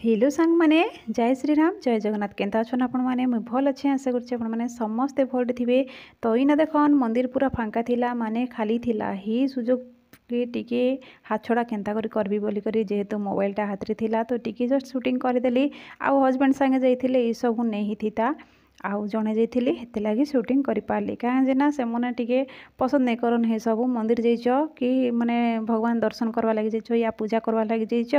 Hello सांग माने जय श्री राम जय जगन्नाथ केन्ता अच्छन आपण माने मुझे भल अच्छे आशा करछे आपण माने समस्ते भल थिबे। तो इना देखन मंदिर पूरा फांका थिला माने खाली थिला ही सुजोग के टिके हाथ छड़ा केन्ता करी करबी बोली करी जेहेतु मोबाइलटा हाथ रे थिला तो टिके जस्ट शूटिंग करदेली। आउ हजबैंड संगे जाइथिले ई सब नहीं थिता आउ जड़े जाइली हेते लगी शूटिंग कर पार्ली कहीं ना से मैंने टिके पसंद नहीं करन हे सब मंदिर जाइच कि माने भगवान दर्शन करवा लगी जाइच या पूजा करवा लगी जाइच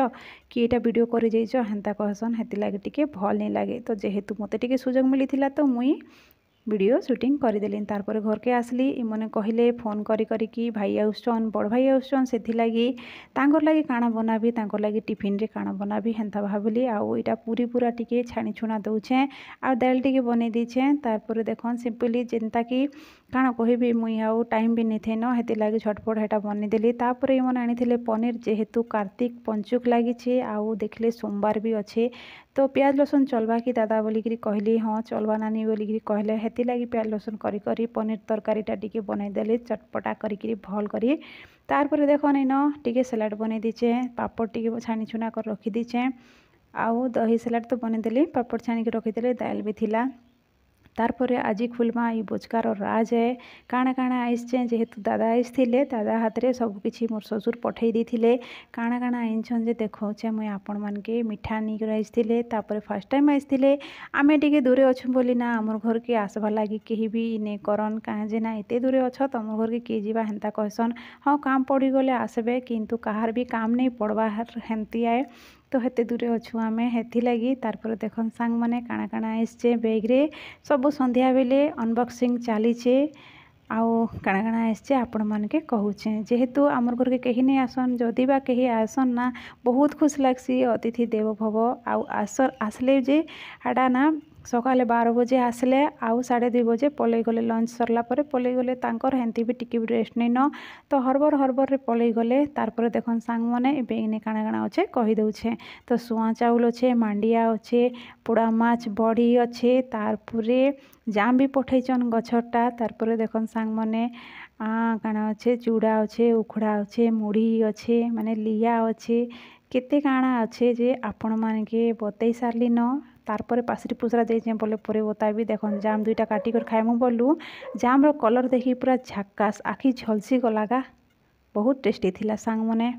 कि एटा वीडियो कर जाइच हेन्ता कहसन हेती लगी टिके भल नहीं लगे। तो जेहेतु मते टिके सुजोग मिली थिला तो मुई वीडियो शूटिंग करदेली। तारपर घर के आसली इमने कहले फोन करी कि भाई आउसन बड़ भाई आउसन से लगी तांकर लगी काଣା बनाबी तांकर लगी टिफिन रे काଣା बनाबी हेन्ता भाविली। आउ इटा पूरी पूरा टिके छाणी छुणा दउछे आ दाल टिके बनै दीछे। तारपर देखन सिंपली जेनता कि काଣା कहबी मुई आउ टाइम भी नहीं थे न हेती लगी झटपट हेटा बनै देली। तापर इमने आनी पनीर जेहेतु कार्तिक पंचुक लगी आउ देखले सोमवार भी अच्छे तो प्याज लहसुन चलवा कि दादा बोलिकी कहली हाँ चलवा नानी बोलिकी कहले हेती लगी प्याज लहसुन करी पनीर तरकारीटा टिके बनईदेली चटपटा करी भल करी। तारपर देखन इन टिके सलाड बनै दीछे पापड़ टिके छाणी छुना कर रखी दीछे आउ दही सलाड तो बनईदेली पापड़ छाणी रखीदेली दाल भी थिला। तारपर आज खुलमा ई बोचकार राज है काଣା काଣା आईचे जेहेतु दादा आईथिले दादा हाथ रे सब किछि मोर ससुर पठेई देथिले काଣା काଣା आईछन जे देखौचे मुई आपण मान के मिठा नी आईथिले। तापर फर्स्ट टाइम आईथिले आमे टिके दूरे अछु बोली ना हमर घर के आसबा लागी केही भी ने करन काहे जे ना एते दूरे अछ तम घर के के जीवा हेन्ता कहसन हाँ काम पड़ी गले आसबे किंतु कहार भी काम नहीं पड़वा हेन्ती आए तो हेते दूरे अच्छु आमे हेथी लगी। तारपर देखन सांग माने काଣା काଣା आईचे बैग रे सब संध्या बेले अनबॉक्सिंग चलीचे आउ काଣା काଣା आईचे आपण मान के कहूचे जेहेतु आमर घर के कहीं नहीं आसन जदि बा कहीं आसन ना बहुत खुश लगसी अतिथि देव भव आउ आसले जे हाडा ना सकाले 12 बजे आसले आउ 2:30 बजे पलई गले लंच सरला परे पलई गले तांकर हेंती भी टिके भी रेस्ट नहीं न तो हरबर रे पलई गले। तारपर देखन सांग माने बेगने काଣା काଣା अच्छे कही दउछे तो सुआ चाउल अच्छे मांडिया अच्छे पोड़ा माछ बड़ी अच्छे तारपुरे जाम भी पठेचन गछटा। तारपर देखन सांग माने काଣା अच्छे चूड़ा अच्छे उखुड़ा अच्छे मुढ़ी अच्छे माने लिया अच्छे केते काଣା अच्छे जे आपण मान के बतई सारली न। तारपर पासरी पुसरा जाइए बोले पर बताबी देखन जाम दुईटा काटिकर खाएमु बोलू जाम रो कलर देखी पूरा झक्कास आखि झलसी गलागा बहुत टेस्टी थिला सांग मने।